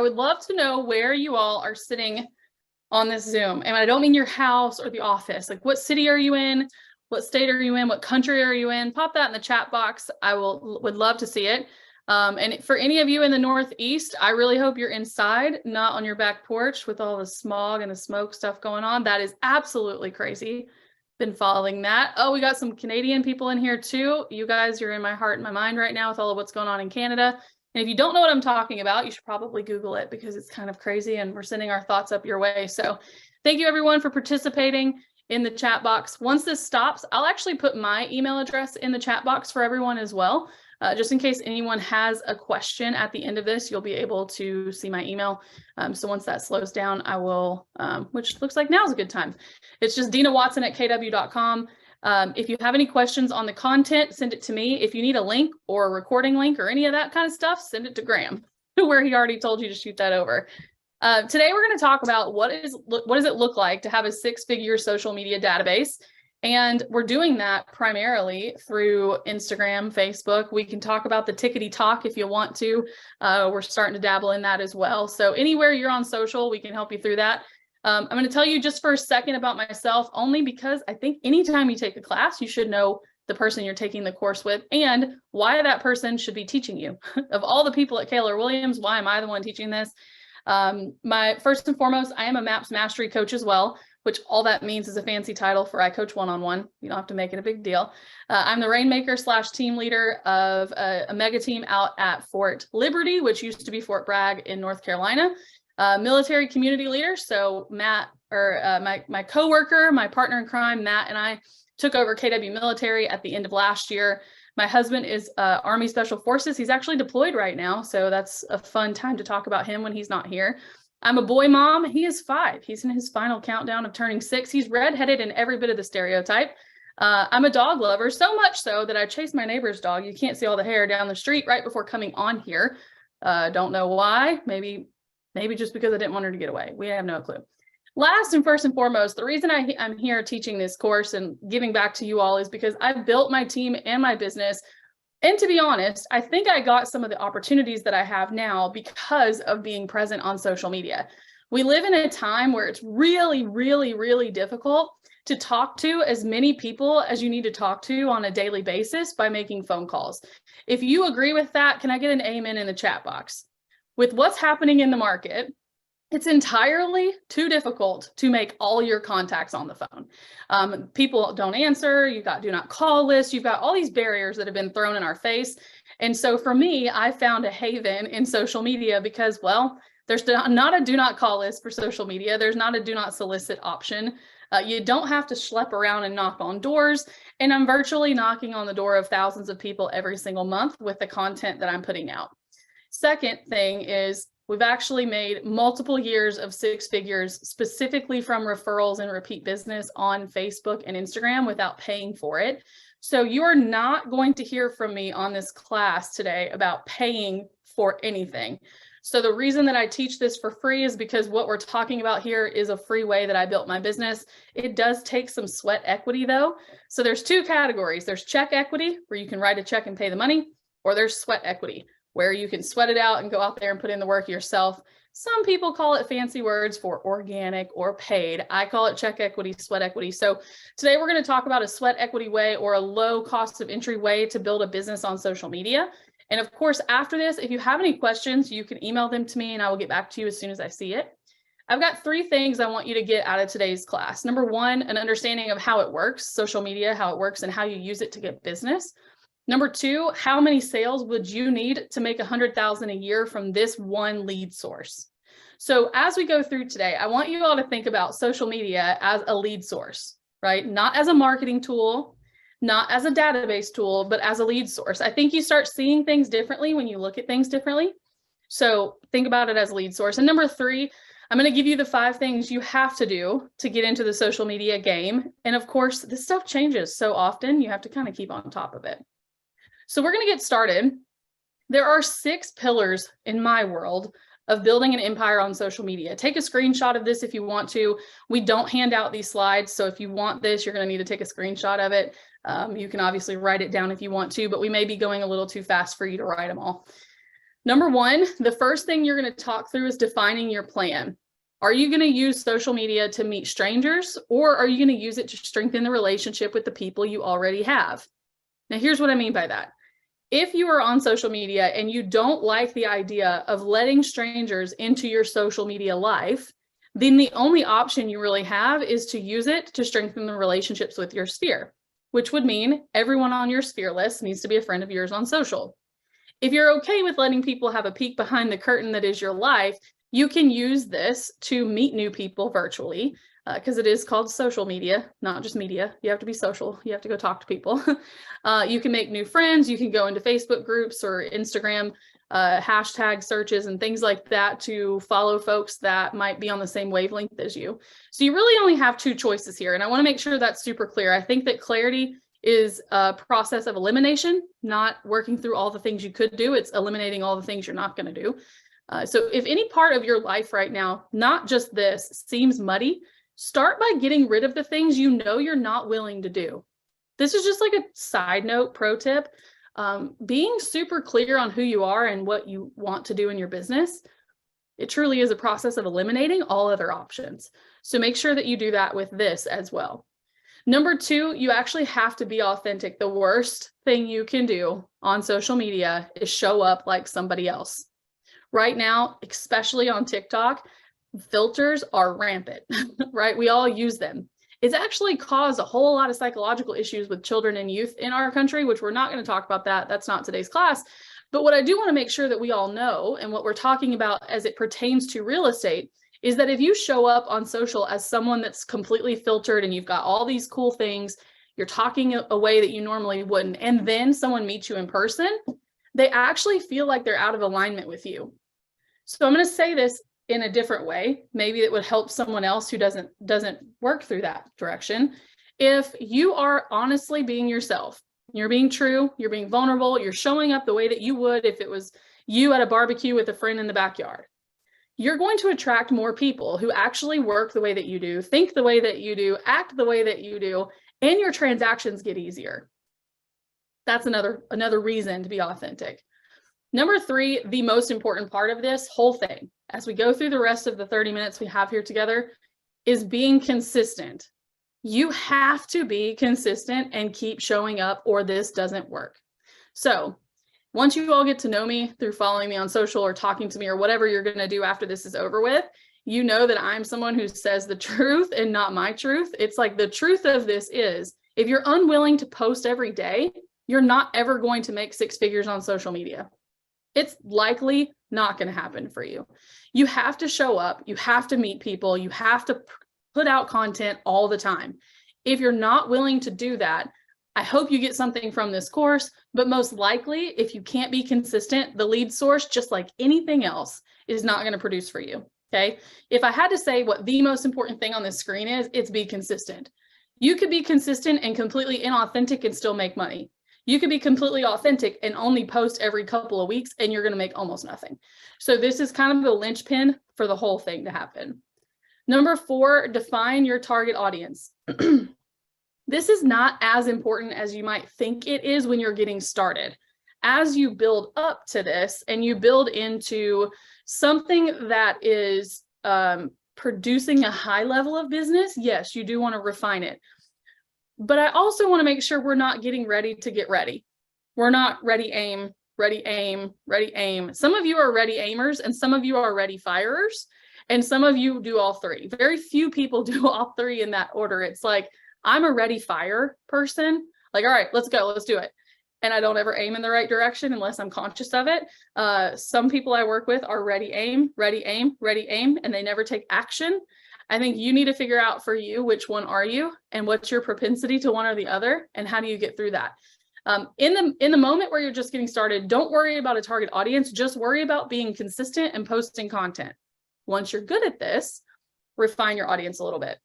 I would love to know where you all are sitting on this Zoom. And I don't mean your house or the office. Like, what city are you in? What state are you in? What country are you in? Pop that in the chat box. I would love to see it. And for any of you in the Northeast, I really hope you're inside, not on your back porch with all the smog and the smoke stuff going on. That is absolutely crazy. Been following that. Oh, we got some Canadian people in here too. You guys, you're in my heart and my mind right now with all of what's going on in Canada. And if you don't know what I'm talking about, you should probably Google it because it's kind of crazy and we're sending our thoughts up your way. So thank you everyone for participating in the chat box. Once this stops, I'll actually put my email address in the chat box for everyone as well. Just in case anyone has a question at the end of this, you'll be able to see my email. So once that slows down, I will, which looks like now's a good time. It's just dinawatson@kw.com. If you have any questions on the content, send it to me. If you need a link or a recording link or any of that kind of stuff, send it to Graham, where he already told you to shoot that over. Today, we're going to talk about what does it look like to have a six-figure social media database. And we're doing that primarily through Instagram, Facebook. We can talk about the tickety talk if you want to. We're starting to dabble in that as well. So anywhere you're on social, we can help you through that. I'm going to tell you just for a second about myself, only because I think anytime you take a class, you should know the person you're taking the course with and why that person should be teaching you. Of all the people at Keller Williams, why am I the one teaching this? My first and foremost, I am a MAPS mastery coach as well, which all that means is a fancy title for I coach one-on-one. You don't have to make it a big deal. I'm the rainmaker / team leader of a mega team out at Fort Liberty, which used to be Fort Bragg in North Carolina. Military community leader. So Matt, or my coworker, my partner in crime, Matt, and I took over KW Military at the end of last year. My husband is Army Special Forces. He's actually deployed right now, so that's a fun time to talk about him when he's not here. I'm a boy mom. He is 5. He's in his final countdown of turning 6. He's redheaded in every bit of the stereotype. I'm a dog lover, so much so that I chase my neighbor's dog. You can't see all the hair down the street right before coming on here. Don't know why. Maybe just because I didn't want her to get away. We have no clue. Last and first and foremost, the reason I'm here teaching this course and giving back to you all is because I've built my team and my business. And to be honest, I think I got some of the opportunities that I have now because of being present on social media. We live in a time where it's really, really, really difficult to talk to as many people as you need to talk to on a daily basis by making phone calls. If you agree with that, can I get an amen in the chat box? With what's happening in the market, it's entirely too difficult to make all your contacts on the phone. People don't answer, you've got do not call lists, you've got all these barriers that have been thrown in our face. And so for me, I found a haven in social media because, well, there's not a do not call list for social media. There's not a do not solicit option. You don't have to schlep around and knock on doors. And I'm virtually knocking on the door of thousands of people every single month with the content that I'm putting out. Second thing is we've actually made multiple years of 6 figures specifically from referrals and repeat business on Facebook and Instagram without paying for it. So you're not going to hear from me on this class today about paying for anything. So the reason that I teach this for free is because what we're talking about here is a free way that I built my business. It does take some sweat equity though. So there's 2 categories. There's check equity, where you can write a check and pay the money, or there's sweat equity, where you can sweat it out and go out there and put in the work yourself. Some people call it fancy words for organic or paid. I call it check equity, sweat equity. So today we're going to talk about a sweat equity way or a low cost of entry way to build a business on social media. And of course, after this, if you have any questions, you can email them to me and I will get back to you as soon as I see it. I've got 3 things I want you to get out of today's class. Number 1, an understanding of how it works, social media, how it works and how you use it to get business. Number 2, how many sales would you need to make $100,000 a year from this one lead source? So as we go through today, I want you all to think about social media as a lead source, right? Not as a marketing tool, not as a database tool, but as a lead source. I think you start seeing things differently when you look at things differently. So think about it as a lead source. And number 3, I'm going to give you the 5 things you have to do to get into the social media game. And of course, this stuff changes so often, you have to kind of keep on top of it. So we're going to get started. There are 6 pillars in my world of building an empire on social media. Take a screenshot of this if you want to. We don't hand out these slides, so if you want this, you're going to need to take a screenshot of it. You can obviously write it down if you want to, but we may be going a little too fast for you to write them all. Number one, the first thing you're going to talk through is defining your plan. Are you going to use social media to meet strangers, or are you going to use it to strengthen the relationship with the people you already have? Now, here's what I mean by that. If you are on social media and you don't like the idea of letting strangers into your social media life, then the only option you really have is to use it to strengthen the relationships with your sphere, which would mean everyone on your sphere list needs to be a friend of yours on social. If you're okay with letting people have a peek behind the curtain that is your life, you can use this to meet new people virtually, because it is called social media, not just media. You have to be social. You have to go talk to people. You can make new friends. You can go into Facebook groups or Instagram hashtag searches and things like that to follow folks that might be on the same wavelength as you. So you really only have two choices here. And I want to make sure that's super clear. I think that clarity is a process of elimination, not working through all the things you could do. It's eliminating all the things you're not going to do. So if any part of your life right now, not just this, seems muddy, start by getting rid of the things you know you're not willing to do. This is just like a side note pro tip. Being super clear on who you are and what you want to do in your business, it truly is a process of eliminating all other options. So make sure that you do that with this as well. Number two, you actually have to be authentic. The worst thing you can do on social media is show up like somebody else. Right now, especially on TikTok, filters are rampant, right? We all use them. It's actually caused a whole lot of psychological issues with children and youth in our country, which we're not going to talk about that. That's not today's class. But what I do want to make sure that we all know, and what we're talking about as it pertains to real estate, is that if you show up on social as someone that's completely filtered and you've got all these cool things, you're talking a way that you normally wouldn't, and then someone meets you in person, they actually feel like they're out of alignment with you. So I'm going to say this in a different way. Maybe it would help someone else who doesn't work through that direction. If you are honestly being yourself, you're being true, you're being vulnerable, you're showing up the way that you would if it was you at a barbecue with a friend in the backyard, you're going to attract more people who actually work the way that you do, think the way that you do, act the way that you do, and your transactions get easier. That's another reason to be authentic. Number three, the most important part of this whole thing, as we go through the rest of the 30 minutes we have here together, is being consistent. You have to be consistent and keep showing up, or this doesn't work. So once you all get to know me through following me on social or talking to me or whatever you're going to do after this is over with, you know that I'm someone who says the truth and not my truth. It's like the truth of this is, if you're unwilling to post every day, you're not ever going to make six figures on social media. It's likely not going to happen for you. You have to show up. You have to meet people. You have to put out content all the time. If you're not willing to do that, I hope you get something from this course, but most likely, if you can't be consistent, the lead source, just like anything else, is not going to produce for you. Okay. If I had to say what the most important thing on this screen is, it's be consistent. You could be consistent and completely inauthentic and still make money. You could be completely authentic and only post every couple of weeks and you're going to make almost nothing. So this is kind of the linchpin for the whole thing to happen. Number four, define your target audience. This is not as important as you might think it is when you're getting started. As you build up to this and you build into something that is producing a high level of business, yes, you do want to refine it. But I also want to make sure we're not getting ready to get ready. We're not ready, aim, ready, aim, ready, aim. Some of you are ready aimers and some of you are ready firers. And some of you do all three. Very few people do all three in that order. It's like, I'm a ready fire person. Like, all right, let's go, let's do it. And I don't ever aim in the right direction unless I'm conscious of it. Some people I work with are ready, aim, ready, aim, ready, aim, and they never take action. I think you need to figure out for you, which one are you and what's your propensity to one or the other, and how do you get through that? In the moment where you're just getting started, don't worry about a target audience, just worry about being consistent and posting content. Once you're good at this, refine your audience a little bit.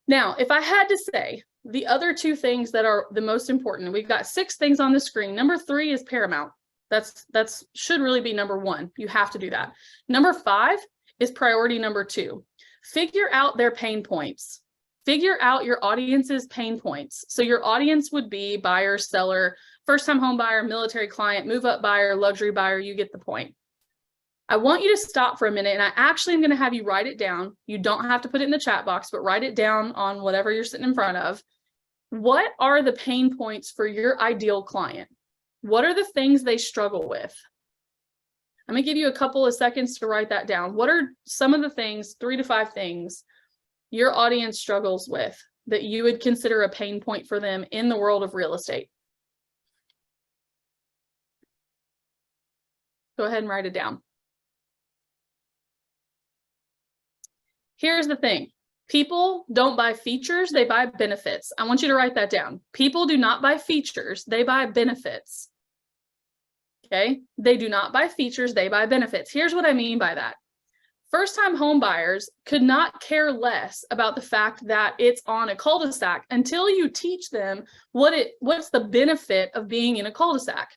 Now, if I had to say the other two things that are the most important, we've got 6 things on the screen. Number 3 is paramount. That's should really be number 1. You have to do that. Number 5 is priority number 2. Figure out their pain points. Figure out your audience's pain points. So your audience would be buyer, seller, first-time home buyer, military client, move-up buyer, luxury buyer, you get the point. I want you to stop for a minute, and I actually am going to have you write it down. You don't have to put it in the chat box, but write it down on whatever you're sitting in front of. What are the pain points for your ideal client? What are the things they struggle with? I'm going to give you a couple of seconds to write that down. What are some of the things, 3 to 5 things, your audience struggles with that you would consider a pain point for them in the world of real estate? Go ahead and write it down. Here's the thing. People don't buy features, they buy benefits. I want you to write that down. People do not buy features, they buy benefits. Okay? They do not buy features, they buy benefits. Here's what I mean by that. First-time home buyers could not care less about the fact that it's on a cul-de-sac until you teach them what's the benefit of being in a cul-de-sac.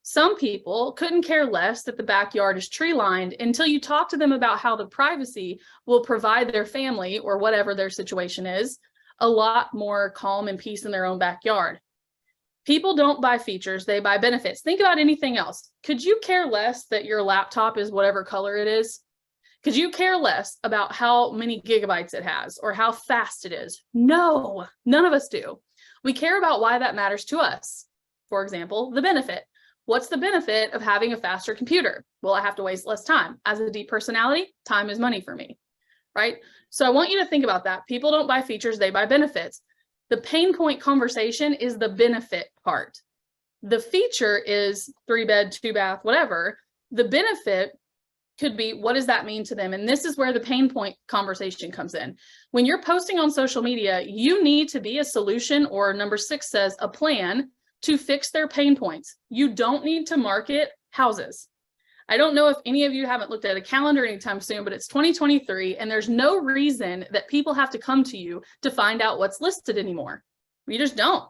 Some people couldn't care less that the backyard is tree-lined until you talk to them about how the privacy will provide their family, or whatever their situation is, a lot more calm and peace in their own backyard. People don't buy features, they buy benefits. Think about anything else. Could you care less that your laptop is whatever color it is? Could you care less about how many gigabytes it has or how fast it is? No, none of us do. We care about why that matters to us. For example, the benefit. What's the benefit of having a faster computer? Well, I have to waste less time. As a deep personality, time is money for me, right? So I want you to think about that. People don't buy features, they buy benefits. The pain point conversation is the benefit part. The feature is 3-bed, 2-bath, whatever. The benefit could be, what does that mean to them? And this is where the pain point conversation comes in. When you're posting on social media, you need to be a solution, or number 6 says a plan to fix their pain points. You don't need to market houses. I don't know if any of you haven't looked at a calendar anytime soon, but it's 2023 and there's no reason that people have to come to you to find out what's listed anymore. We just don't.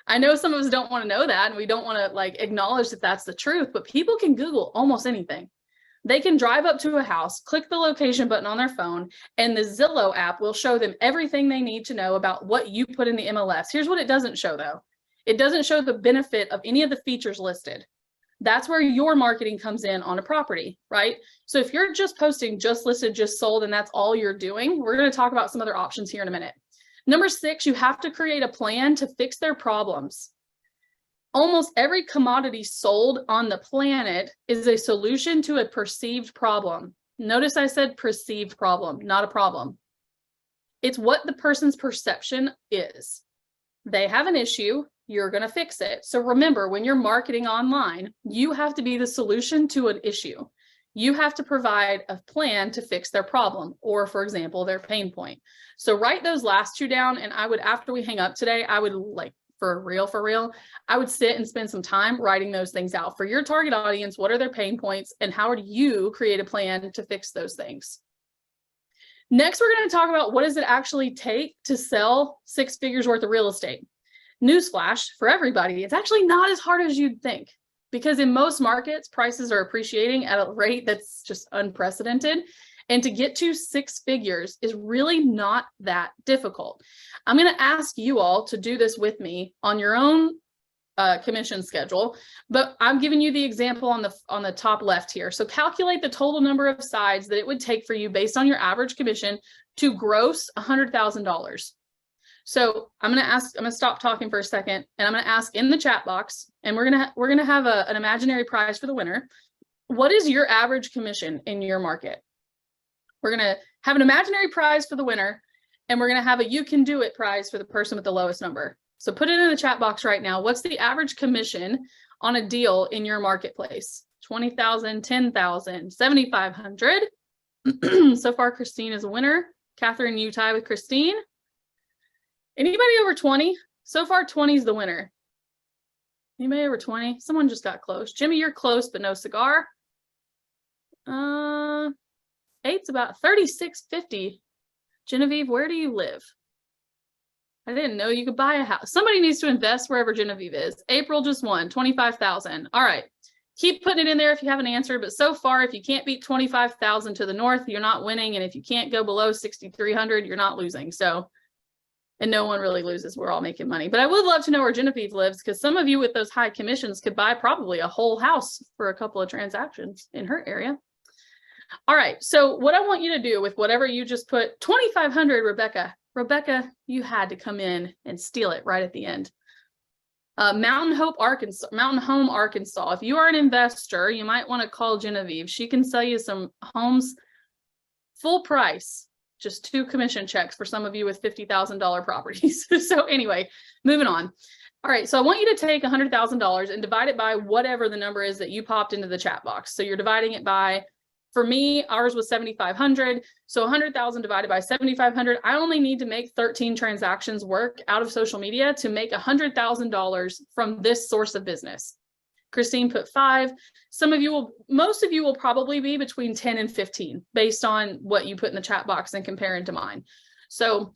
I know some of us don't want to know that, and we don't want to acknowledge that that's the truth, but people can Google almost anything. They can drive up to a house, click the location button on their phone, and the Zillow app will show them everything they need to know about what you put in the MLS. Here's what it doesn't show though. It doesn't show the benefit of any of the features listed. That's where your marketing comes in on a property, right? So if you're just posting just listed, just sold, and that's all you're doing, we're going to talk about some other options here in a minute. Number 6, you have to create a plan to fix their problems. Almost every commodity sold on the planet is a solution to a perceived problem. Notice I said perceived problem, not a problem. It's what the person's perception is. They have an issue, you're going to fix it. So remember, when you're marketing online, you have to be the solution to an issue. You have to provide a plan to fix their problem, or for example, their pain point. So write those last 2 down. And I would, after we hang up today, I would for real, I would sit and spend some time writing those things out for your target audience. What are their pain points and how do you create a plan to fix those things? Next, we're going to talk about what does it actually take to sell 6 figures worth of real estate. Newsflash for everybody, it's actually not as hard as you'd think, because in most markets, prices are appreciating at a rate that's just unprecedented. And to get to 6 figures is really not that difficult. I'm going to ask you all to do this with me on your own commission schedule, but I'm giving you the example on the top left here. So calculate the total number of sides that it would take for you based on your average commission to gross $100,000. So I'm going to stop talking for a second, and I'm going to ask in the chat box, and we're going to have an imaginary prize for the winner. What is your average commission in your market? We're going to have an imaginary prize for the winner, and we're going to have a you can do it prize for the person with the lowest number. So put it in the chat box right now. What's the average commission on a deal in your marketplace? 20,000, 10,000, 7,500. So far, Christine is a winner. Catherine, you tie with Christine. Anybody over 20? So far, 20 is the winner. Anybody over 20? Someone just got close. Jimmy, you're close, but no cigar. 8's about 36.50. Genevieve, where do you live? I didn't know you could buy a house. Somebody needs to invest wherever Genevieve is. April just won 25,000. All right. Keep putting it in there if you have an answer. But so far, if you can't beat 25,000 to the north, you're not winning. And if you can't go below 6,300, you're not losing. So and no one really loses. We're all making money. But I would love to know where Genevieve lives, because some of you with those high commissions could buy probably a whole house for a couple of transactions in her area. All right, so what I want you to do with whatever you just put, 2,500, Rebecca. Rebecca, you had to come in and steal it right at the end. Mountain Home, Arkansas. If you are an investor, you might want to call Genevieve. She can sell you some homes full price, just 2 commission checks for some of you with $50,000 properties. So anyway, moving on. All right, so I want you to take $100,000 and divide it by whatever the number is that you popped into the chat box. So you're dividing it by, for me, ours was 7,500. So 100,000 divided by 7,500. I only need to make 13 transactions work out of social media to make $100,000 from this source of business. Christine put 5. Most of you will probably be between 10 and 15 based on what you put in the chat box and comparing to mine. So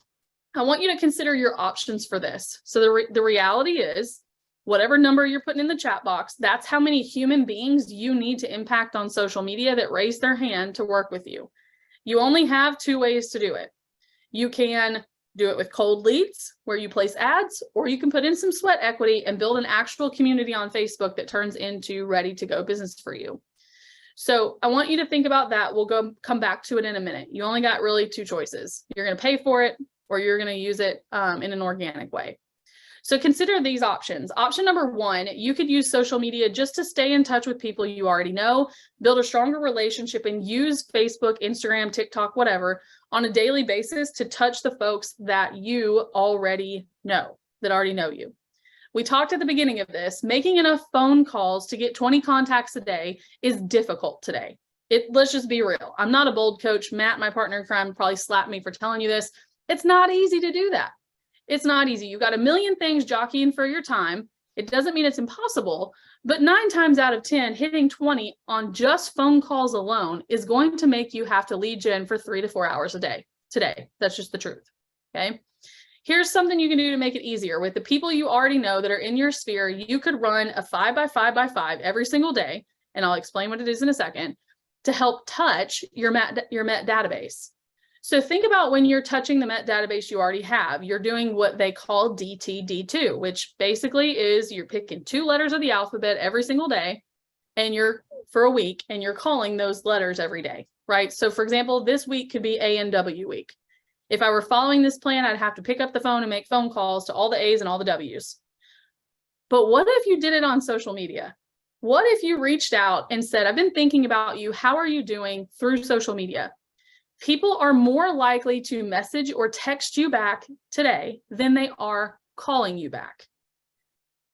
I want you to consider your options for this. So the reality is, whatever number you're putting in the chat box, that's how many human beings you need to impact on social media that raise their hand to work with you. You only have 2 ways to do it. You can do it with cold leads, where you place ads, or you can put in some sweat equity and build an actual community on Facebook that turns into ready to go business for you. So I want you to think about that. We'll come back to it in a minute. You only got really 2 choices. You're going to pay for it, or you're going to use it in an organic way. So consider these options. Option number 1, you could use social media just to stay in touch with people you already know, build a stronger relationship, and use Facebook, Instagram, TikTok, whatever, on a daily basis to touch the folks that you already know, that already know you. We talked at the beginning of this, making enough phone calls to get 20 contacts a day is difficult today. Let's just be real. I'm not a bold coach. Matt, my partner in crime, probably slapped me for telling you this. It's not easy to do that. It's not easy. You've got a million things jockeying for your time. It doesn't mean it's impossible, but 9 times out of 10, hitting 20 on just phone calls alone is going to make you have to lead gen for 3 to 4 hours a day today. That's just the truth. Okay. Here's something you can do to make it easier. With the people you already know that are in your sphere, you could run a 5 by 5 by 5 every single day. And I'll explain what it is in a second, to help touch your Met database. So think about when you're touching the Met database you already have, you're doing what they call DTD2, which basically is you're picking 2 letters of the alphabet every single day, and for a week, and you're calling those letters every day, right? So for example, this week could be A&W week. If I were following this plan, I'd have to pick up the phone and make phone calls to all the A's and all the W's. But what if you did it on social media? What if you reached out and said, I've been thinking about you, how are you doing, through social media? People are more likely to message or text you back today than they are calling you back.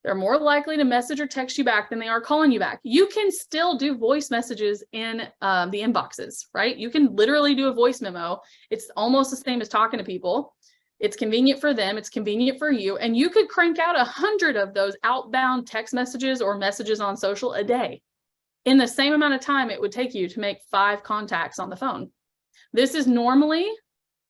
They're more likely to message or text you back than they are calling you back. You can still do voice messages in the inboxes, right? You can literally do a voice memo. It's almost the same as talking to people. It's convenient for them. It's convenient for you. And you could crank out 100 of those outbound text messages or messages on social a day in the same amount of time it would take you to make 5 contacts on the phone. This is normally,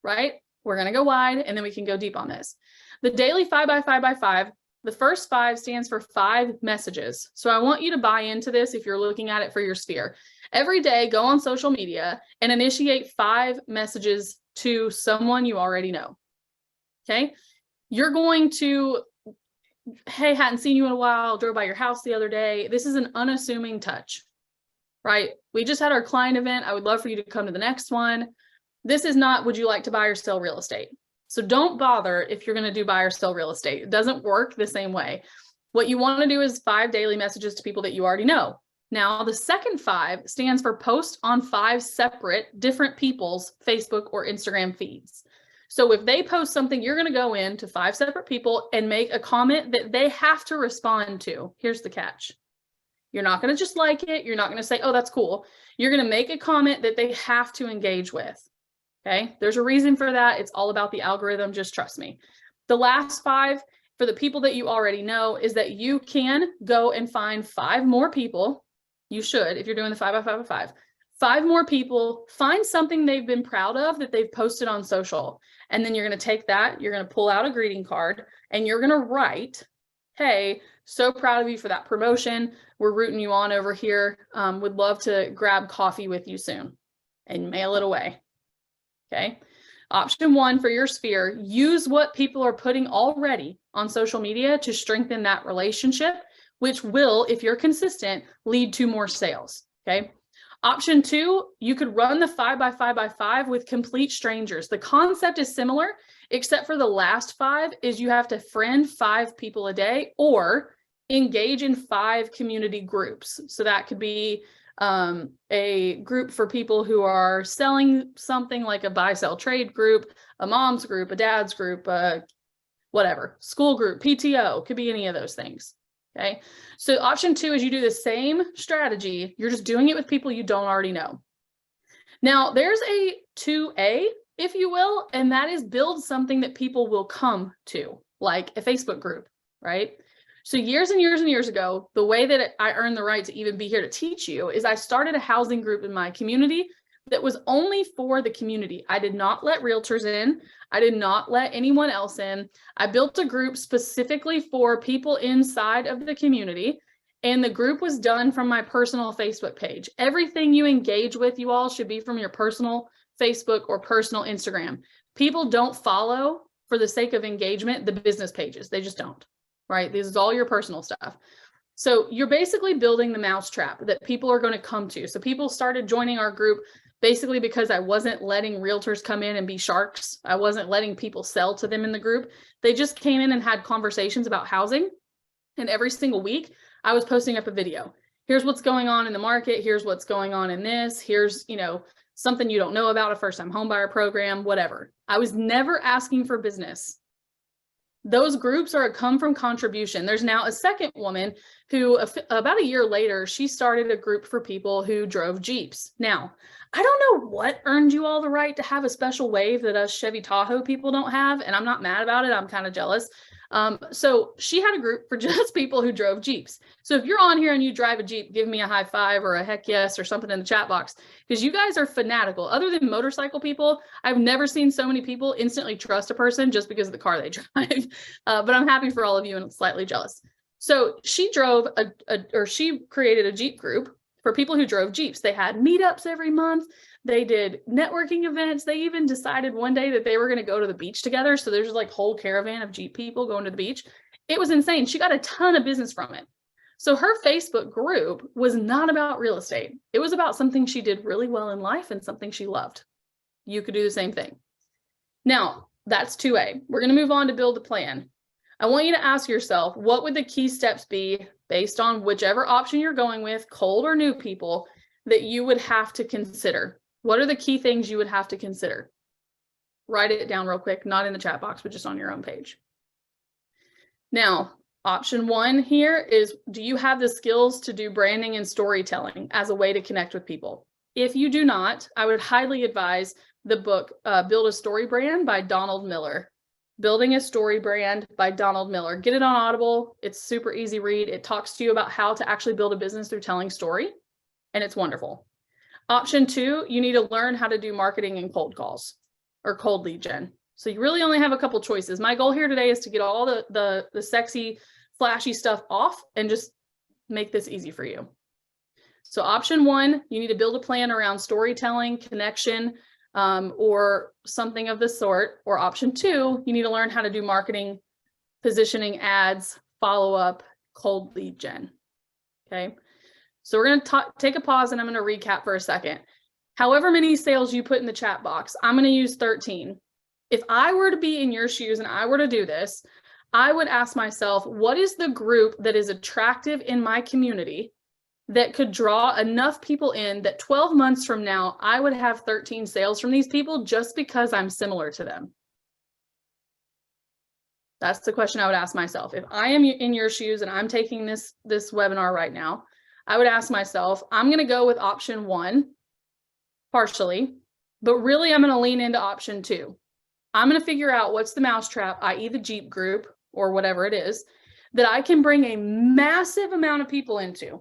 right? We're going to go wide and then we can go deep on this. The daily 5 by 5 by 5, the first 5 stands for 5 messages. So I want you to buy into this if you're looking at it for your sphere. Every day, go on social media and initiate 5 messages to someone you already know. Okay? You're going to, hey, hadn't seen you in a while, drove by your house the other day. This is an unassuming touch. Right? We just had our client event. I would love for you to come to the next one. This is not, would you like to buy or sell real estate? So don't bother if you're going to do buy or sell real estate. It doesn't work the same way. What you want to do is 5 daily messages to people that you already know. Now, the second 5 stands for post on 5 separate different people's Facebook or Instagram feeds. So if they post something, you're going to go into 5 separate people and make a comment that they have to respond to. Here's the catch. You're not going to just like it. You're not going to say, oh, that's cool. You're going to make a comment that they have to engage with. Okay. There's a reason for that. It's all about the algorithm. Just trust me. The last 5 for the people that you already know is that you can go and find 5 more people. You should, if you're doing the 5 by 5 by 5, 5 more people, find something they've been proud of that they've posted on social. And then you're going to take that, you're going to pull out a greeting card and you're going to write, hey, so proud of you for that promotion. We're rooting you on over here. Would love to grab coffee with you soon, and mail it away. Okay. Option 1 for your sphere, use what people are putting already on social media to strengthen that relationship, which will, if you're consistent, lead to more sales. Okay. Option 2, you could run the 5x5x5 with complete strangers. The concept is similar, except for the last 5 is you have to friend 5 people a day or engage in 5 community groups. So that could be a group for people who are selling something, like a buy, sell, trade group, a mom's group, a dad's group, whatever, school group, PTO, could be any of those things. Okay, so option 2 is you do the same strategy. You're just doing it with people you don't already know. Now, there's a 2A, if you will, and that is build something that people will come to, like a Facebook group, right? So years and years and years ago, the way that I earned the right to even be here to teach you is I started a housing group in my community that was only for the community. I did not let realtors in. I did not let anyone else in. I built a group specifically for people inside of the community, and the group was done from my personal Facebook page. Everything you engage with, you all, should be from your personal Facebook or personal Instagram. People don't follow, for the sake of engagement, the business pages. They just don't, right? This is all your personal stuff. So you're basically building the mousetrap that people are going to come to. So people started joining our group basically because I wasn't letting realtors come in and be sharks. I wasn't letting people sell to them in the group. They just came in and had conversations about housing. And every single week I was posting up a video. Here's what's going on in the market. Here's what's going on in this. Here's, something you don't know about, a first-time homebuyer program, whatever. I was never asking for business. Those groups are a come from contribution. There's now a second woman who about a year later, she started a group for people who drove Jeeps. Now, I don't know what earned you all the right to have a special wave that us Chevy Tahoe people don't have, and I'm not mad about it. I'm kind of jealous. So she had a group for just people who drove Jeeps. So if you're on here and you drive a Jeep, give me a high five or a heck yes or something in the chat box, because you guys are fanatical. Other than motorcycle people, I've never seen so many people instantly trust a person just because of the car they drive. But I'm happy for all of you and slightly jealous. So she drove she created a Jeep group for people who drove Jeeps. They had meetups every month. They did networking events. They even decided one day that they were going to go to the beach together. So there's like whole caravan of Jeep people going to the beach. It was insane. She got a ton of business from it. So her Facebook group was not about real estate. It was about something she did really well in life and something she loved. You could do the same thing. Now, that's 2A. We're going to move on to build a plan. I want you to ask yourself, what would the key steps be based on whichever option you're going with, cold or new people, that you would have to consider? What are the key things you would have to consider? Write it down real quick, not in the chat box, but just on your own page. Now, option 1 here is, do you have the skills to do branding and storytelling as a way to connect with people? If you do not, I would highly advise the book, Build a Story Brand by Donald Miller. Building a Story Brand by Donald Miller. Get it on Audible. It's super easy read. It talks to you about how to actually build a business through telling story, and it's wonderful. Option 2, you need to learn how to do marketing and cold calls or cold lead gen. So you really only have a couple choices. My goal here today is to get all the sexy, flashy stuff off and just make this easy for you. So option 1, you need to build a plan around storytelling, connection, or something of the sort. Or option 2, you need to learn how to do marketing, positioning, ads, follow-up, cold lead gen. Okay. So we're going to take a pause and I'm going to recap for a second. However many sales you put in the chat box, I'm going to use 13. If I were to be in your shoes and I were to do this, I would ask myself, what is the group that is attractive in my community that could draw enough people in that 12 months from now, I would have 13 sales from these people just because I'm similar to them? That's the question I would ask myself. If I am in your shoes and I'm taking this webinar right now, I would ask myself, I'm going to go with option 1 partially, but really I'm going to lean into option 2. I'm going to figure out what's the mousetrap, i.e. the Jeep group or whatever it is, that I can bring a massive amount of people into,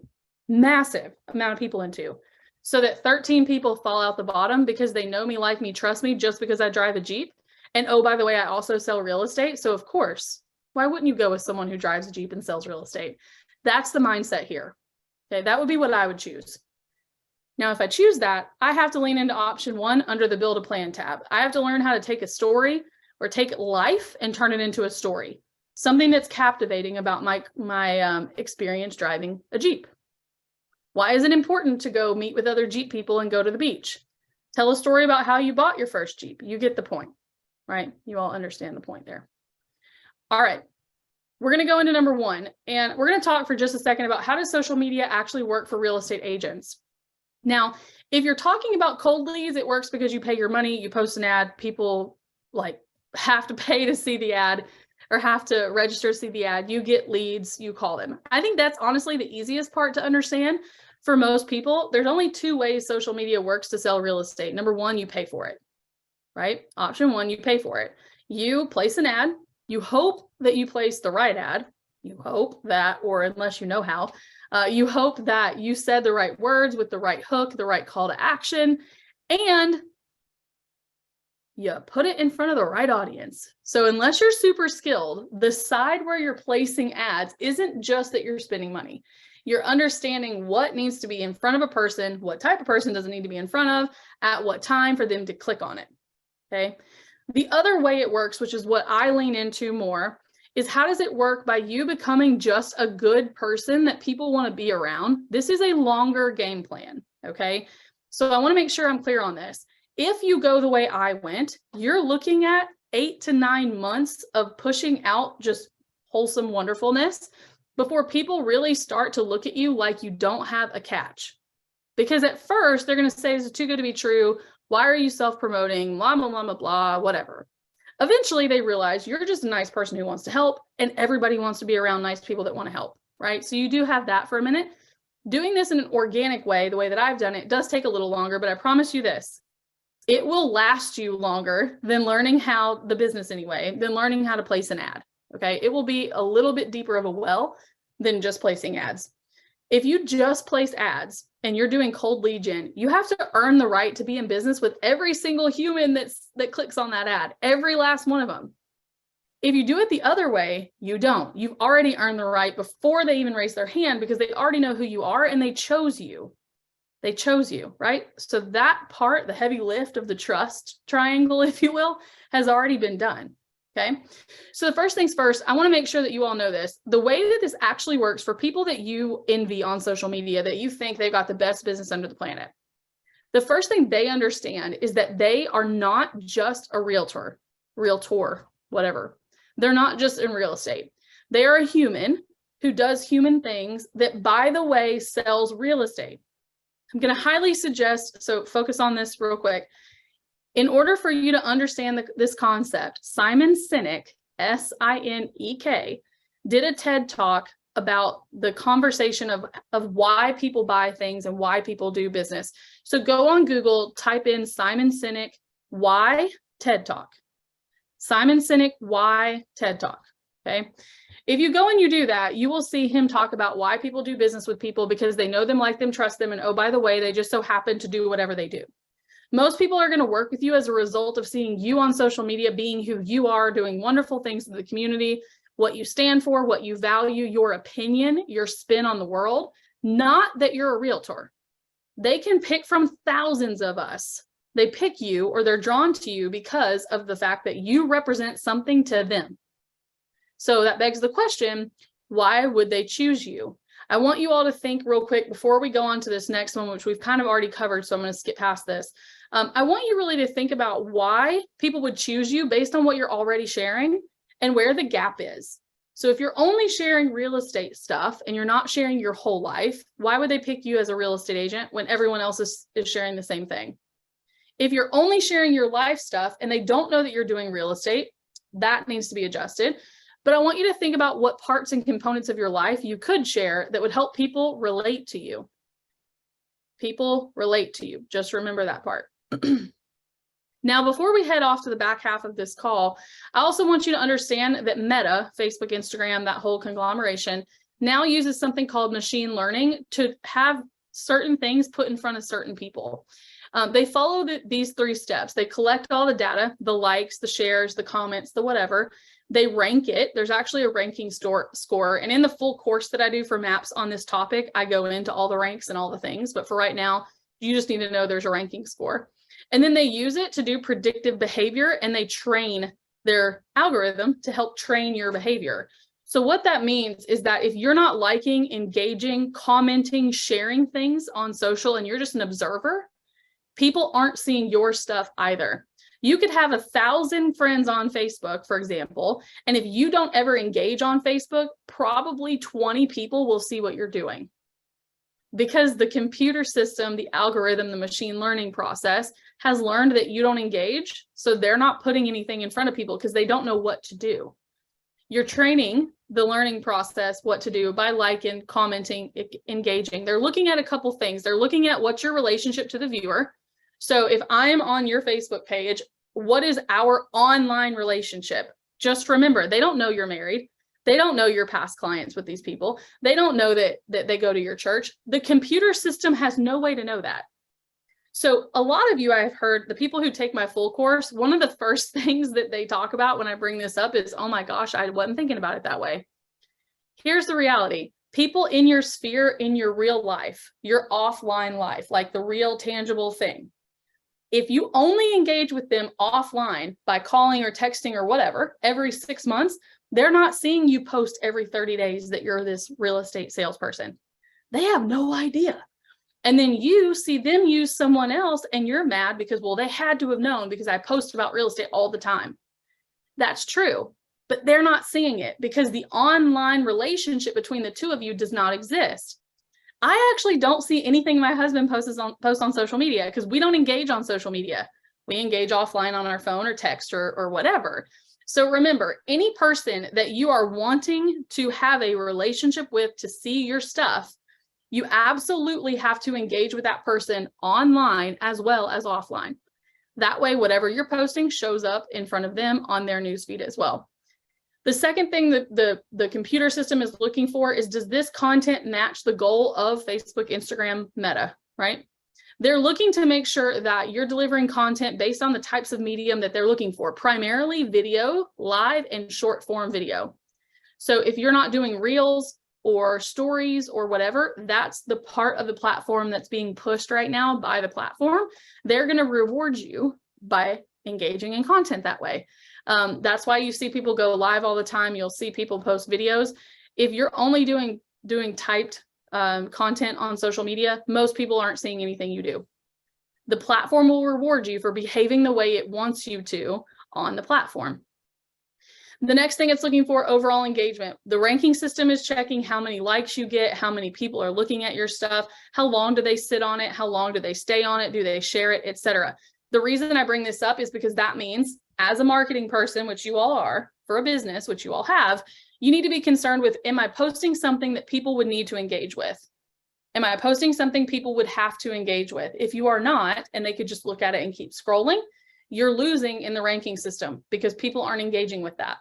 so that 13 people fall out the bottom because they know me, like me, trust me, just because I drive a Jeep. And oh, by the way, I also sell real estate. So of course, why wouldn't you go with someone who drives a Jeep and sells real estate? That's the mindset here. Okay, that would be what I would choose. Now, if I choose that, I have to lean into option 1 under the build a plan tab. I have to learn how to take a story or take life and turn it into a story, something that's captivating about my experience driving a Jeep. Why is it important to go meet with other Jeep people and go to the beach? Tell a story about how you bought your first Jeep. You get the point, right? You all understand the point there. All right. We're going to go into number 1, and we're going to talk for just a second about how does social media actually work for real estate agents. Now, if you're talking about cold leads, it works because you pay your money, you post an ad, people like have to pay to see the ad or have to register to see the ad. You get leads, you call them. I think that's honestly the easiest part to understand for most people. There's only 2 ways social media works to sell real estate. Number 1, you pay for it, right? Option 1, you pay for it. You place an ad. You hope that you place the right ad. You hope that, or unless you know how, you hope that you said the right words with the right hook, the right call to action, and you put it in front of the right audience. So unless you're super skilled, the side where you're placing ads isn't just that you're spending money. You're understanding what needs to be in front of a person, what type of person doesn't need to be in front of, at what time for them to click on it, okay? The other way it works, which is what I lean into more, is how does it work by you becoming just a good person that people want to be around? This is a longer game plan, okay? So I want to make sure I'm clear on this. If you go the way I went, you're looking at 8 to 9 months of pushing out just wholesome wonderfulness before people really start to look at you like you don't have a catch. Because at first, they're going to say, this is too good to be true. Why are you self-promoting? Blah, blah, blah, blah, blah, whatever. Eventually, they realize you're just a nice person who wants to help, and everybody wants to be around nice people that want to help, right? So you do have that for a minute. Doing this in an organic way, the way that I've done it, does take a little longer, but I promise you this, it will last you longer than learning how the business anyway, than learning how to place an ad, okay? It will be a little bit deeper of a well than just placing ads. If you just place ads and you're doing cold lead gen, you have to earn the right to be in business with every single human that clicks on that ad, every last one of them. If you do it the other way, you don't. You've already earned the right before they even raise their hand because they already know who you are and they chose you. They chose you, right? So that part, the heavy lift of the trust triangle, if you will, has already been done. Okay. So the first things first, I want to make sure that you all know this. The way that this actually works for people that you envy on social media, that you think they've got the best business under the planet. The first thing they understand is that they are not just a realtor, whatever. They're not just in real estate. They are a human who does human things that, by the way, sells real estate. I'm going to highly suggest, so focus on this real quick. In order for you to understand this concept, Simon Sinek, S-I-N-E-K, did a TED talk about the conversation of why people buy things and why people do business. So go on Google, type in Simon Sinek, why TED Talk. Simon Sinek, why TED Talk, okay? If you go and you do that, you will see him talk about why people do business with people because they know them, like them, trust them, and oh, by the way, they just so happen to do whatever they do. Most people are going to work with you as a result of seeing you on social media, being who you are, doing wonderful things in the community, what you stand for, what you value, your opinion, your spin on the world, not that you're a realtor. They can pick from thousands of us. They pick you or they're drawn to you because of the fact that you represent something to them. So that begs the question, why would they choose you? I want you all to think real quick before we go on to this next one, which we've kind of already covered, so I'm going to skip past this. I want you really to think about why people would choose you based on what you're already sharing and where the gap is. So if you're only sharing real estate stuff and you're not sharing your whole life, why would they pick you as a real estate agent when everyone else is sharing the same thing? If you're only sharing your life stuff and they don't know that you're doing real estate, that needs to be adjusted. But I want you to think about what parts and components of your life you could share that would help people relate to you. People relate to you. Just remember that part. Now, before we head off to the back half of this call, I also want you to understand that Meta, Facebook, Instagram, that whole conglomeration, now uses something called machine learning to have certain things put in front of certain people. They follow these 3 steps. They collect all the data, the likes, the shares, the comments, the whatever. They rank it. There's actually a ranking score. And in the full course that I do for MAPS on this topic, I go into all the ranks and all the things. But for right now, You just need to know there's a ranking score. And then they use it to do predictive behavior, and they train their algorithm to help train your behavior. So what that means is that if you're not liking, engaging, commenting, sharing things on social, and you're just an observer, people aren't seeing your stuff either. You could have 1,000 friends on Facebook, for example, and if you don't ever engage on Facebook, probably 20 people will see what you're doing. Because the computer system, the algorithm, the machine learning process has learned that you don't engage, so they're not putting anything in front of people because they don't know what to do. You're training the learning process what to do by liking, commenting, engaging. They're looking at a couple things. They're looking at what's your relationship to the viewer. So if I'm on your Facebook page, what is our online relationship? Just remember, they don't know you're married. They don't know your past clients with these people. They don't know that they go to your church. The computer system has no way to know that. So a lot of you, I've heard, the people who take my full course, one of the first things that they talk about when I bring this up is, oh my gosh, I wasn't thinking about it that way. Here's the reality. People in your sphere, in your real life, your offline life, like the real tangible thing. If you only engage with them offline by calling or texting or whatever, every 6 months, they're not seeing you post every 30 days that you're this real estate salesperson. They have no idea. And then you see them use someone else and you're mad because, well, they had to have known because I post about real estate all the time. That's true, but they're not seeing it because the online relationship between the two of you does not exist. I actually don't see anything my husband posts on social media because we don't engage on social media. We engage offline on our phone or text or whatever. So remember, any person that you are wanting to have a relationship with to see your stuff, you absolutely have to engage with that person online as well as offline. That way, whatever you're posting shows up in front of them on their newsfeed as well. The second thing that the computer system is looking for is, does this content match the goal of Facebook, Instagram, Meta, right? They're looking to make sure that you're delivering content based on the types of medium that they're looking for, primarily video, live, and short form video. So if you're not doing reels or stories or whatever, that's the part of the platform that's being pushed right now by the platform. They're going to reward you by engaging in content that way. That's why you see people go live all the time. You'll see people post videos. If you're only doing typed content on social media, most people aren't seeing anything you do. The platform will reward you for behaving the way it wants you to on the platform. The next thing it's looking for, overall engagement. The ranking system is checking how many likes you get, how many people are looking at your stuff, how long do they sit on it, how long do they stay on it, do they share it, etc. The reason I bring this up is because that means, as a marketing person, which you all are, for a business, which you all have, you need to be concerned with, am I posting something that people would need to engage with? Am I posting something people would have to engage with? If you are not, and they could just look at it and keep scrolling, you're losing in the ranking system because people aren't engaging with that.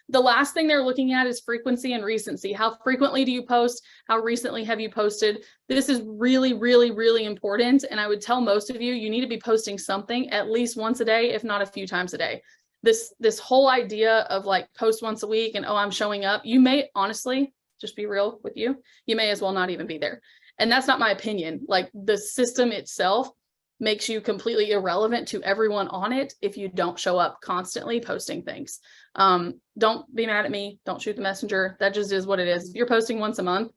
The last thing they're looking at is frequency and recency. How frequently do you post? How recently have you posted? This is really, really, really important. And I would tell most of you, you need to be posting something at least once a day, if not a few times a day. This whole idea of like post once a week and, oh, I'm showing up. You may honestly, just be real with you, you may as well not even be there. And that's not my opinion. Like, the system itself makes you completely irrelevant to everyone on it if you don't show up constantly posting things. Don't be mad at me. Don't shoot the messenger. That just is what it is. If you're posting once a month,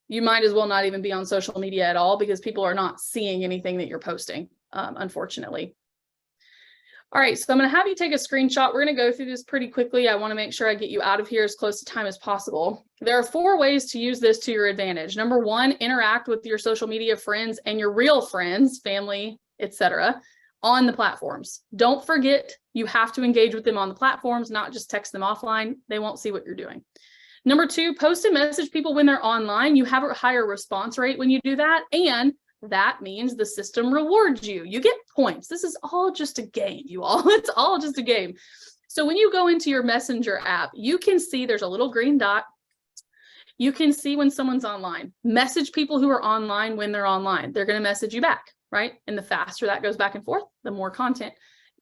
you might as well not even be on social media at all because people are not seeing anything that you're posting, unfortunately. All right, so I'm going to have you take a screenshot. We're going to go through this pretty quickly. I want to make sure I get you out of here as close to time as possible. There are 4 ways to use this to your advantage. Number 1, interact with your social media friends and your real friends, family, etc., on the platforms. Don't forget, you have to engage with them on the platforms, not just text them offline. They won't see what you're doing. Number 2, post and message people when they're online. You have a higher response rate when you do that, and that means the system rewards you. You get points. This is all just a game, you all. It's all just a game. So when you go into your Messenger app, you can see there's a little green dot. You can see when someone's online. Message people who are online when they're online. They're going to message you back, right? And the faster that goes back and forth, the more content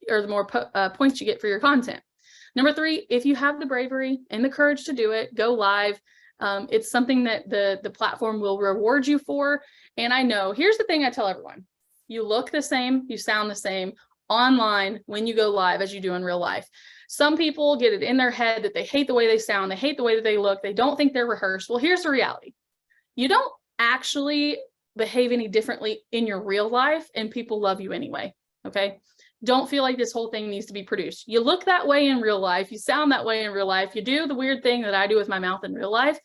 or the more points you get for your content. Number 3, if you have the bravery and the courage to do it, go live. It's something that the platform will reward you for. And I know, here's the thing I tell everyone. You look the same, you sound the same online when you go live as you do in real life. Some people get it in their head that they hate the way they sound, they hate the way that they look, they don't think they're rehearsed. Well, here's the reality. You don't actually behave any differently in your real life, and people love you anyway, okay? Don't feel like this whole thing needs to be produced. You look that way in real life, you sound that way in real life, you do the weird thing that I do with my mouth in real life,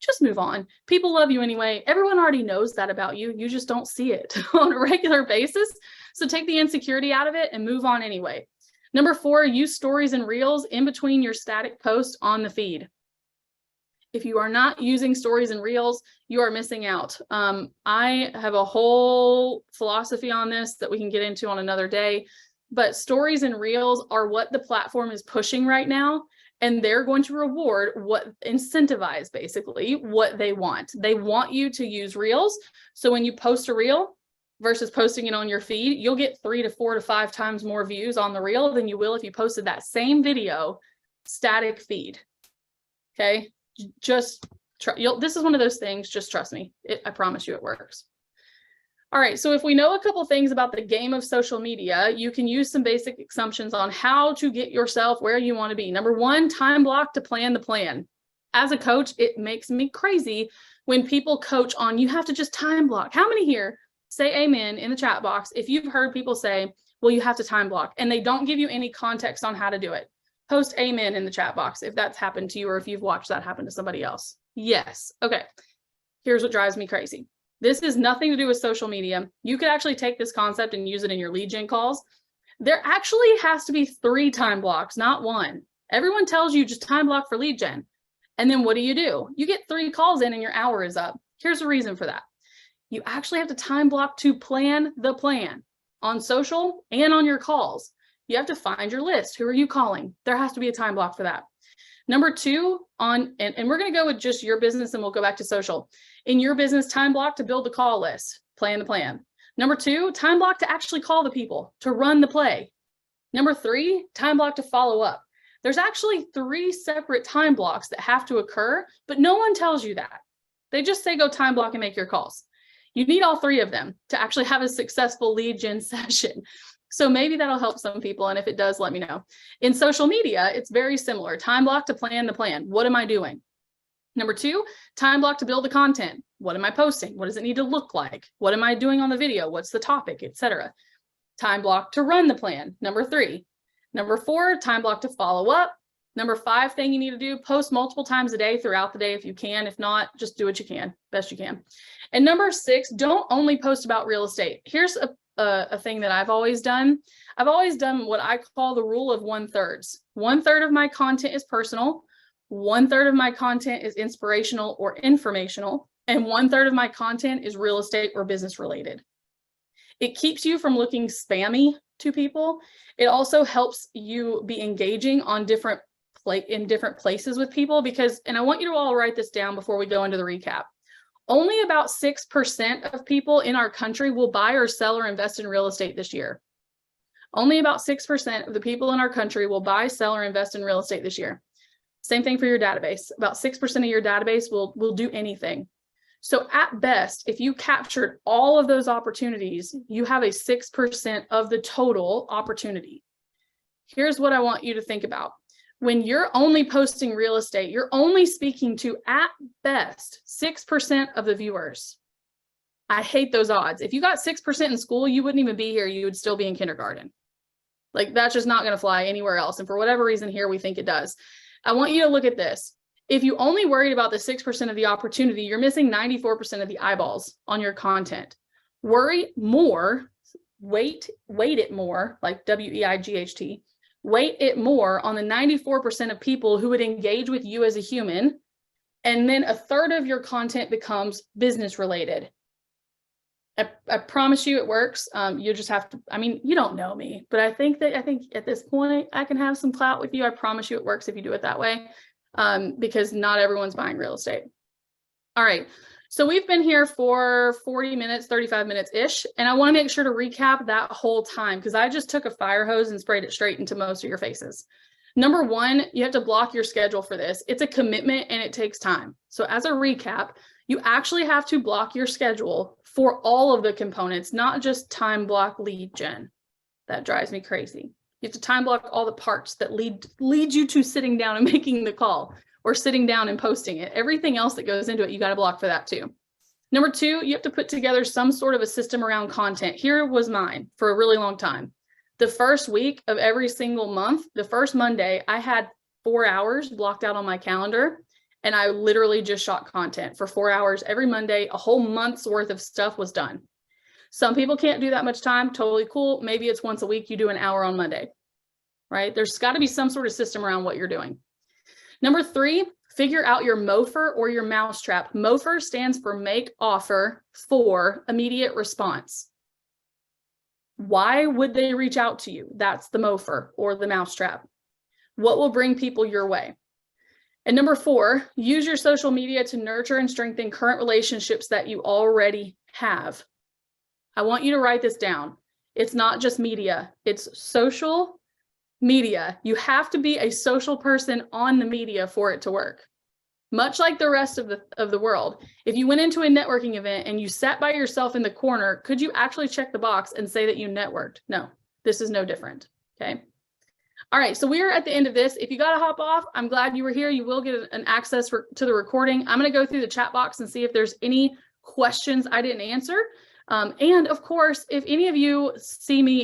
just move on. People love you anyway. Everyone already knows that about you. You just don't see it on a regular basis. So take the insecurity out of it and move on anyway. Number 4, use stories and reels in between your static posts on the feed. If you are not using stories and reels, you are missing out. I have a whole philosophy on this that we can get into on another day, but stories and reels are what the platform is pushing right now. And they're going to reward incentivize basically what they want. They want you to use reels. So when you post a reel versus posting it on your feed, you'll get 3 to 4 to 5 times more views on the reel than you will if you posted that same video static feed. Okay. Just this is one of those things. Just trust me. I promise you it works. All right, so if we know a couple things about the game of social media, you can use some basic assumptions on how to get yourself where you want to be. Number 1, time block to plan the plan. As a coach, it makes me crazy when people coach on, you have to just time block. How many here say amen in the chat box if you've heard people say, well, you have to time block, and they don't give you any context on how to do it? Post amen in the chat box if that's happened to you or if you've watched that happen to somebody else. Yes. Okay. Here's what drives me crazy. This is nothing to do with social media. You could actually take this concept and use it in your lead gen calls. There actually has to be 3 time blocks, not 1. Everyone tells you just time block for lead gen. And then what do? You get 3 calls in and your hour is up. Here's the reason for that. You actually have to time block to plan the plan on social and on your calls. You have to find your list. Who are you calling? There has to be a time block for that. Number 2, and we're going to go with just your business and we'll go back to social. In your business, time block to build the call list, plan the plan. Number 2, time block to actually call the people, to run the play. Number 3, time block to follow up. There's actually 3 separate time blocks that have to occur, but no one tells you that. They just say go time block and make your calls. You need all 3 of them to actually have a successful lead gen session. So maybe that'll help some people. And if it does, let me know. In social media, it's very similar. Time block to plan the plan. What am I doing? Number 2, time block to build the content. What am I posting? What does it need to look like? What am I doing on the video? What's the topic, etc. Time block to run the plan. Number 3. Number 4, time block to follow up. Number 5 thing you need to do, post multiple times a day throughout the day if you can. If not, just do what you can, best you can. And number 6, don't only post about real estate. Here's a thing that I've always done. I've always done what I call the rule of 1/3. 1/3 of my content is personal. 1/3 of my content is inspirational or informational. And 1/3 of my content is real estate or business related. It keeps you from looking spammy to people. It also helps you be engaging on in different places with people because, and I want you to all write this down before we go into the recap. Only about 6% of people in our country will buy or sell or invest in real estate this year. Only about 6% of the people in our country will buy, sell, or invest in real estate this year. Same thing for your database. About 6% of your database will do anything. So at best, if you captured all of those opportunities, you have a 6% of the total opportunity. Here's what I want you to think about. When you're only posting real estate, you're only speaking to, at best, 6% of the viewers. I hate those odds. If you got 6% in school, you wouldn't even be here. You would still be in kindergarten. Like, that's just not going to fly anywhere else. And for whatever reason here, we think it does. I want you to look at this. If you only worried about the 6% of the opportunity, you're missing 94% of the eyeballs on your content. Worry more, weight it more, like WEIGHT. Weight it more on the 94% of people who would engage with you as a human, and then 1/3 of your content becomes business related. I promise you it works. You just have to, I mean, you don't know me, but I think at this point I can have some clout with you. I promise you it works if you do it that way, because not everyone's buying real estate. All right. So we've been here for 40 minutes, 35 minutes-ish, and I want to make sure to recap that whole time because I just took a fire hose and sprayed it straight into most of your faces. Number 1, you have to block your schedule for this. It's a commitment and it takes time. So as a recap, You actually have to block your schedule for all of the components, not just time block lead gen. That drives me crazy. You have to time block all the parts that lead you to sitting down and making the call, or sitting down and posting it. Everything else that goes into it, you got to block for that too. Number two, you have to put together some sort of a system around content. Here was mine for a really long time. The first week of every single month, the first Monday, I had 4 hours blocked out on my calendar, and I literally just shot content for 4 hours every Monday. A whole month's worth of stuff was done. Some people can't do that much time. Totally cool. Maybe it's once a week, you do an hour on Monday, right? There's got to be some sort of system around what you're doing. Number three, figure out your MOFR or your mousetrap. MOFR stands for make offer for immediate response. Why would they reach out to you? That's the MOFR or the mousetrap. What will bring people your way? And number four, use your social media to nurture and strengthen current relationships that you already have. I want you to write this down. It's not just media, it's social media. You have to be a social person on the media for it to work. Much like the rest of the world. If you went into a networking event and you sat by yourself in the corner, could you actually check the box and say that you networked? No, this is no different. Okay. All right, so we are at the end of this. If you got to hop off, I'm glad you were here. You will get an access to the recording. I'm going to go through the chat box and see if there's any questions I didn't answer. And of course, if any of you see me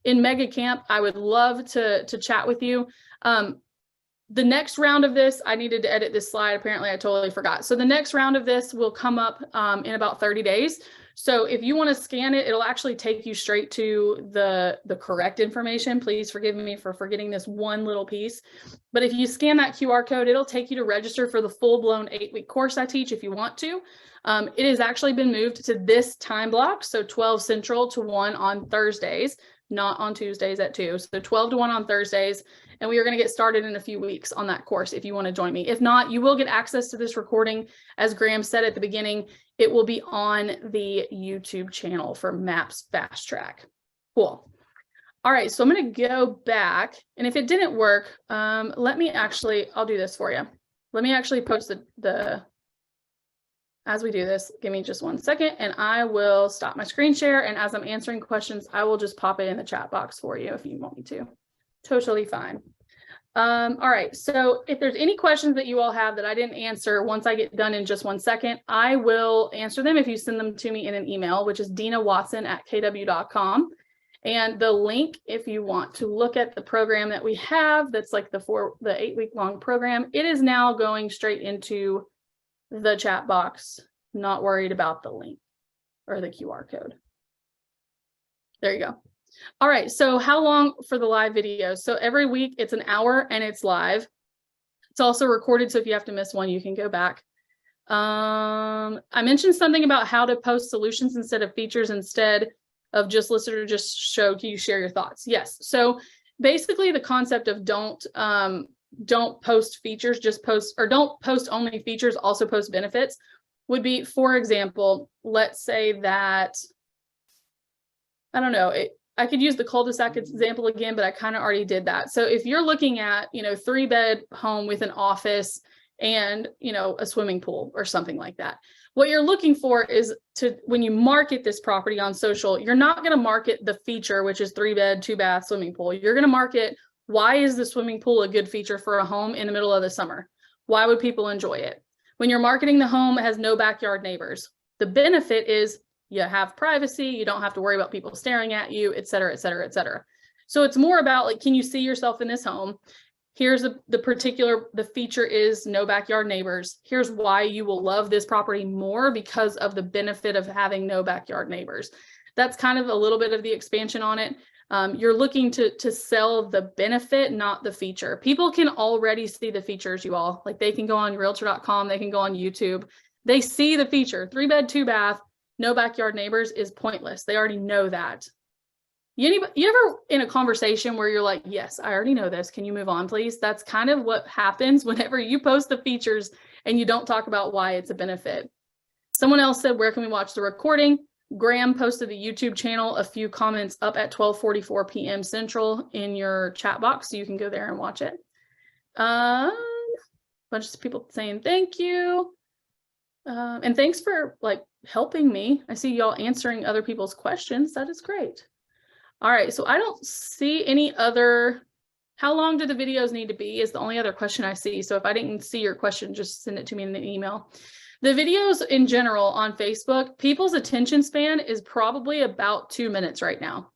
in Mega Camp, I would love to chat with you. The next round of this, I needed to edit this slide. Apparently, I totally forgot. So the next round of this will come up in about 30 days. So if you want to scan it, it'll actually take you straight to the correct information. Please forgive me for forgetting this one little piece. But if you scan that QR code, it'll take you to register for the full-blown 8-week course I teach if you want to. It has actually been moved to this time block, so 12 Central to 1 on Thursdays, not on Tuesdays at 2. So 12 to 1 on Thursdays. And we are going to get started in a few weeks on that course if you want to join me. If not, you will get access to this recording. As Graham said at the beginning, it will be on the YouTube channel for MAPS Fast Track. Cool. All right, so I'm going to go back. And if it didn't work, I'll do this for you. Let me actually post as we do this, give me just 1 second and I will stop my screen share. And as I'm answering questions, I will just pop it in the chat box for you if you want me to. Totally fine. All right, so if there's any questions that you all have that I didn't answer, once I get done in just 1 second, I will answer them if you send them to me in an email, which is dinawatson@kw.com. And the link, if you want to look at the program that we have, that's like the 8-week long program, it is now going straight into the chat box. Not worried about the link or the QR code. There you go. All right, so how long for the live videos? So every week it's an hour and it's live. It's also recorded, so if you have to miss one, you can go back. I mentioned something about how to post solutions instead of features, instead of just listen or just show. Can you share your thoughts? Yes. So basically the concept of don't post features, just post, or don't post only features, also post benefits would be, for example, let's say that, I don't know, I could use the cul-de-sac example again, but I kind of already did that. So if you're looking at, 3-bed home with an office and, a swimming pool or something like that, what you're looking for is when you market this property on social, you're not going to market the feature, which is 3-bed, 2-bath swimming pool. You're going to market, why is the swimming pool a good feature for a home in the middle of the summer? Why would people enjoy it? When you're marketing the home, it has no backyard neighbors. The benefit is you have privacy, you don't have to worry about people staring at you, et cetera, et cetera, et cetera. So it's more about, like, can you see yourself in this home? Here's the feature is no backyard neighbors. Here's why you will love this property more because of the benefit of having no backyard neighbors. That's kind of a little bit of the expansion on it. You're looking to sell the benefit, not the feature. People can already see the features, you all. Like, they can go on realtor.com, they can go on YouTube. They see the feature, 3-bed, 2-bath, no backyard neighbors is pointless. They already know that. You ever in a conversation where you're like, yes, I already know this. Can you move on, please? That's kind of what happens whenever you post the features and you don't talk about why it's a benefit. Someone else said, where can we watch the recording? Graham posted the YouTube channel, a few comments up at 12:44 p.m. Central in your chat box, so you can go there and watch it. Bunch of people saying thank you. And thanks for like helping me. I see y'all answering other people's questions. That is great. All right, so I don't see any other. How long do the videos need to be is the only other question I see. So if I didn't see your question, just send it to me in an email. The videos in general on Facebook, people's attention span is probably about 2 minutes right now.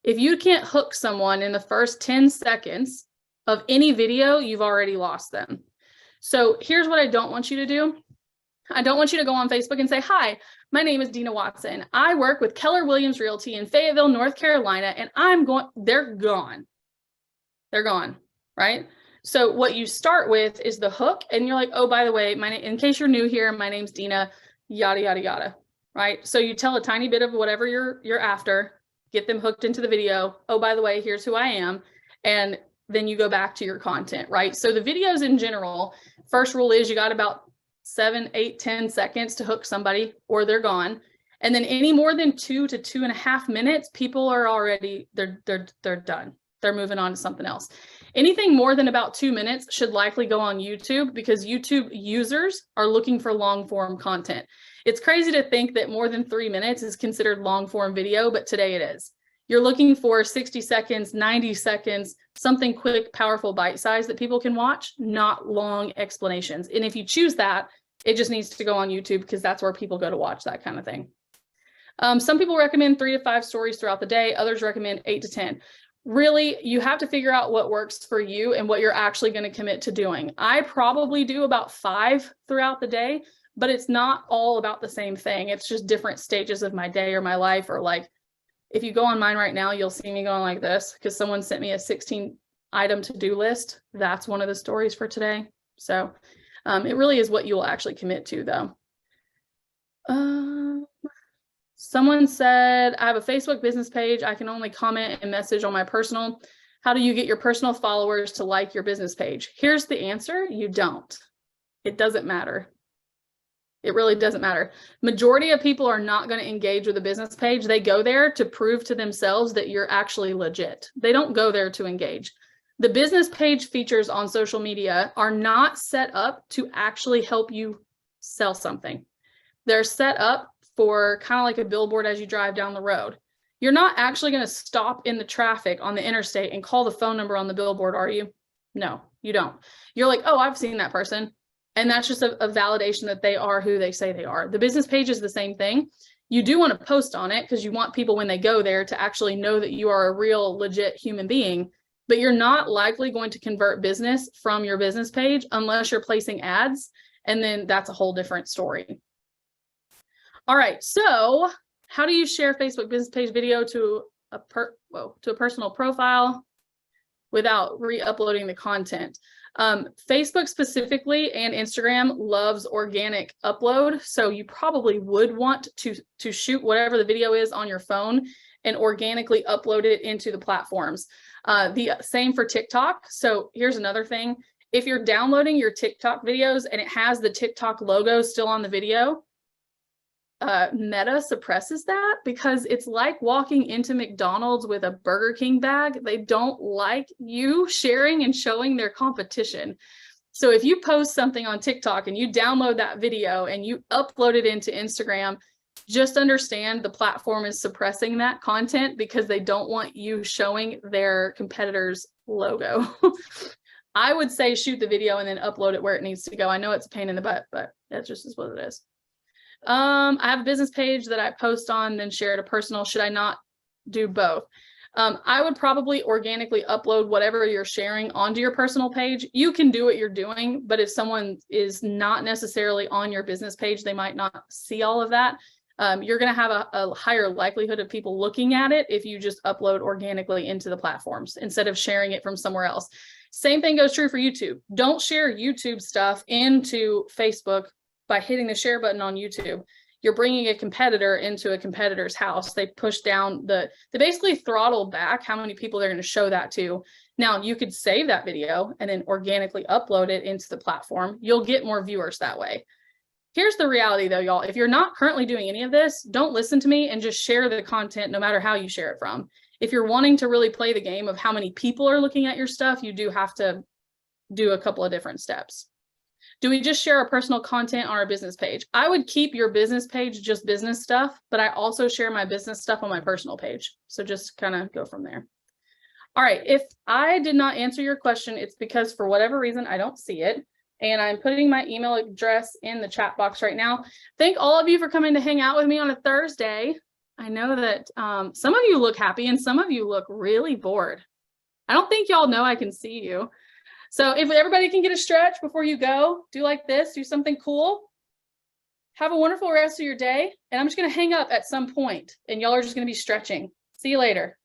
If you can't hook someone in the first 10 seconds of any video, you've already lost them. So here's what I don't want you to do. I don't want you to go on Facebook and say, hi, my name is Dina Watson. I work with Keller Williams Realty in Fayetteville, North Carolina, and they're gone. They're gone, right? So what you start with is the hook, and you're like, oh, by the way, in case you're new here, my name's Dina, yada, yada, yada, right? So you tell a tiny bit of whatever you're after, get them hooked into the video. Oh, by the way, here's who I am. And then you go back to your content, right? So the videos in general, first rule is you got about 7, 8, 10 seconds to hook somebody or they're gone. And then any more than 2 to 2.5 minutes, people are already, they're done. They're moving on to something else. Anything more than about 2 minutes should likely go on YouTube because YouTube users are looking for long form content. It's crazy to think that more than 3 minutes is considered long form video, but today it is. You're looking for 60 seconds, 90 seconds, something quick, powerful, bite size that people can watch, not long explanations. And if you choose that, it just needs to go on YouTube because that's where people go to watch that kind of thing. Some people recommend 3 to 5 stories throughout the day. Others recommend 8 to 10. Really, you have to figure out what works for you and what you're actually going to commit to doing. I probably do about 5 throughout the day, but it's not all about the same thing. It's just different stages of my day or my life. Or like, if you go on mine right now, you'll see me going like this because someone sent me a 16 item to-do list. That's one of the stories for today. So it really is what you will actually commit to though. Someone said, I have a Facebook business page. I can only comment and message on my personal. How do you get your personal followers to like your business page? Here's the answer. You don't. It doesn't matter. It really doesn't matter. Majority of people are not going to engage with a business page. They go there to prove to themselves that you're actually legit. They don't go there to engage. The business page features on social media are not set up to actually help you sell something. They're set up for kind of like a billboard as you drive down the road. You're not actually going to stop in the traffic on the interstate and call the phone number on the billboard, are you? No, you don't. You're like, oh, I've seen that person. And that's just a validation that they are who they say they are. The business page is the same thing. You do want to post on it because you want people when they go there to actually know that you are a real legit human being, but you're not likely going to convert business from your business page unless you're placing ads. And then that's a whole different story. All right, so how do you share Facebook business page video to a personal profile without re-uploading the content? Facebook specifically and Instagram loves organic upload, so you probably would want to shoot whatever the video is on your phone and organically upload it into the platforms. The same for TikTok. So here's another thing. If you're downloading your TikTok videos and it has the TikTok logo still on the video, Meta suppresses that because it's like walking into McDonald's with a Burger King bag. They don't like you sharing and showing their competition. So if you post something on TikTok and you download that video and you upload it into Instagram, just understand the platform is suppressing that content because they don't want you showing their competitor's logo. I would say shoot the video and then upload it where it needs to go. I know it's a pain in the butt, but that just is what it is. I have a business page that I post on, then share it a personal. Should I not do both? I would probably organically upload whatever you're sharing onto your personal page. You can do what you're doing, but if someone is not necessarily on your business page, they might not see all of that. You're going to have a higher likelihood of people looking at it if you just upload organically into the platforms instead of sharing it from somewhere else. Same thing goes true for YouTube. Don't share YouTube stuff into Facebook by hitting the share button on YouTube. You're bringing a competitor into a competitor's house. They push down they basically throttle back how many people they're going to show that to. Now you could save that video and then organically upload it into the platform. You'll get more viewers that way. Here's the reality though, y'all. If you're not currently doing any of this, don't listen to me and just share the content no matter how you share it from. If you're wanting to really play the game of how many people are looking at your stuff, you do have to do a couple of different steps. Do we just share our personal content on our business page? I would keep your business page just business stuff, but I also share my business stuff on my personal page. So just kind of go from there. All right, if I did not answer your question, it's because for whatever reason, I don't see it. And I'm putting my email address in the chat box right now. Thank all of you for coming to hang out with me on a Thursday. I know that some of you look happy and some of you look really bored. I don't think y'all know I can see you. So if everybody can get a stretch before you go, do like this, do something cool. Have a wonderful rest of your day. And I'm just going to hang up at some point and y'all are just going to be stretching. See you later.